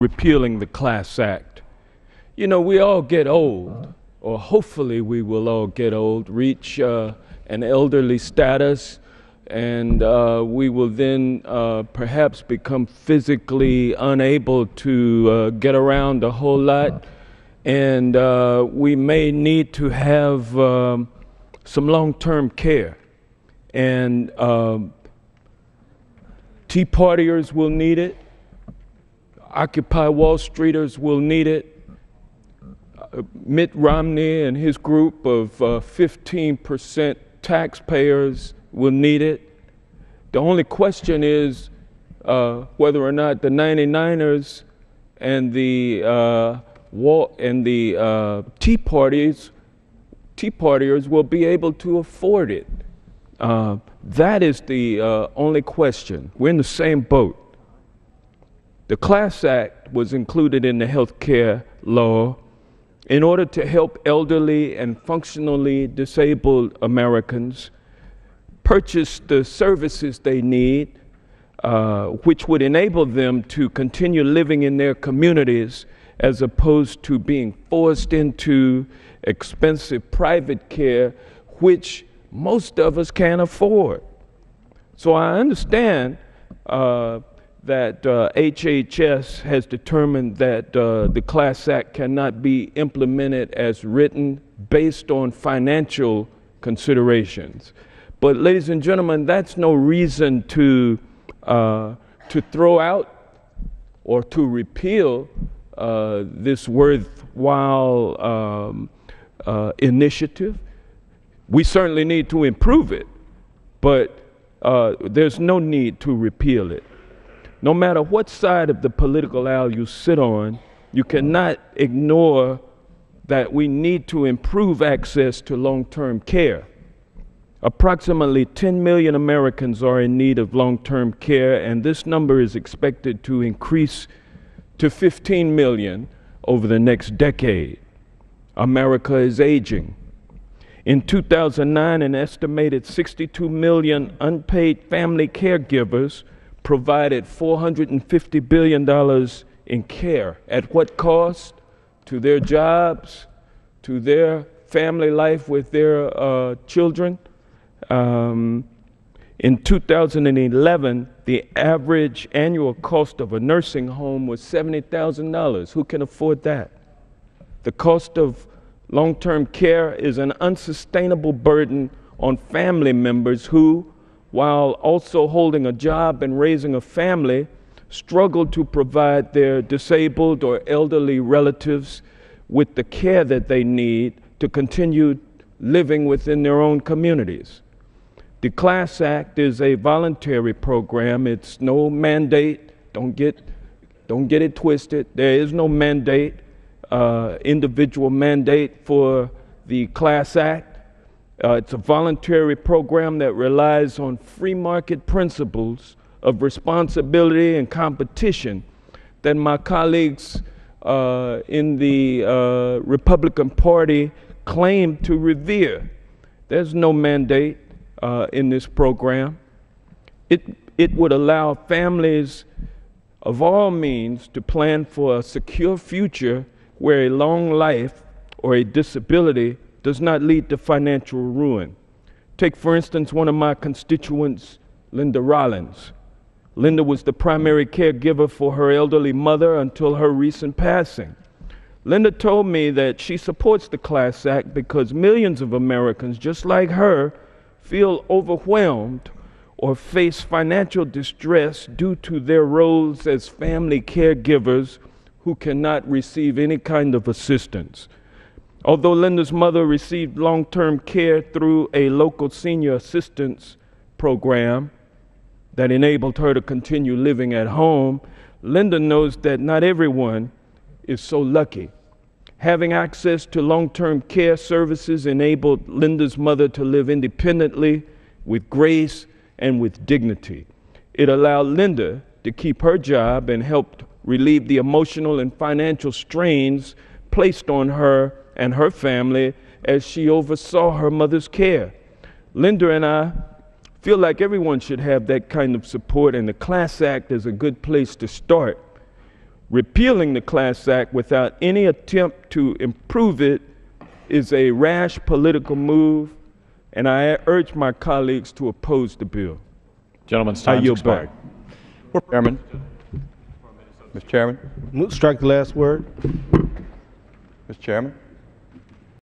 repealing the Class Act. You know, we all get old, or hopefully we will all get old, reach an elderly status, and we will then perhaps become physically unable to get around a whole lot, and we may need to have some long-term care. And Tea Partiers will need it. Occupy Wall Streeters will need it. Mitt Romney and his group of 15% taxpayers will need it. The only question is whether or not the 99ers and the Tea Partiers will be able to afford it. That is the only question. We're in the same boat. The Class Act was included in the health care law in order to help elderly and functionally disabled Americans purchase the services they need, which would enable them to continue living in their communities as opposed to being forced into expensive private care, which most of us can't afford. So I understand that HHS has determined that the Class Act cannot be implemented as written based on financial considerations. But ladies and gentlemen, that's no reason to throw out or to repeal this worthwhile initiative. We certainly need to improve it, but there's no need to repeal it. No matter what side of the political aisle you sit on, you cannot ignore that we need to improve access to long-term care. Approximately 10 million Americans are in need of long-term care, and this number is expected to increase to 15 million over the next decade. America is aging. In 2009, an estimated 62 million unpaid family caregivers provided $450 billion in care. At what cost? To their jobs, to their family life with their children. In 2011, the average annual cost of a nursing home was $70,000. Who can afford that? The cost of long-term care is an unsustainable burden on family members who, while also holding a job and raising a family, struggle to provide their disabled or elderly relatives with the care that they need to continue living within their own communities. The Class Act is a voluntary program. It's no mandate. Don't get it twisted. There is no mandate, individual mandate for the Class Act. It's a voluntary program that relies on free market principles of responsibility and competition that my colleagues in the Republican Party claim to revere. There's no mandate in this program. It would allow families of all means to plan for a secure future where a long life or a disability does not lead to financial ruin. Take, for instance, one of my constituents, Linda Rollins. Linda was the primary caregiver for her elderly mother until her recent passing. Linda told me that she supports the Class Act because millions of Americans, just like her, feel overwhelmed or face financial distress due to their roles as family caregivers who cannot receive any kind of assistance. Although Linda's mother received long-term care through a local senior assistance program that enabled her to continue living at home, Linda knows that not everyone is so lucky. Having access to long-term care services enabled Linda's mother to live independently, with grace, and with dignity. It allowed Linda to keep her job and helped relieve the emotional and financial strains placed on her and her family as she oversaw her mother's care. Linda and I feel like everyone should have that kind of support, and the Class Act is a good place to start. Repealing the Class Act without any attempt to improve it is a rash political move, and I urge my colleagues to oppose the bill. Gentleman's time yield expired. Chairman. Mr. Chairman. Strike the last word. Mr. Chairman.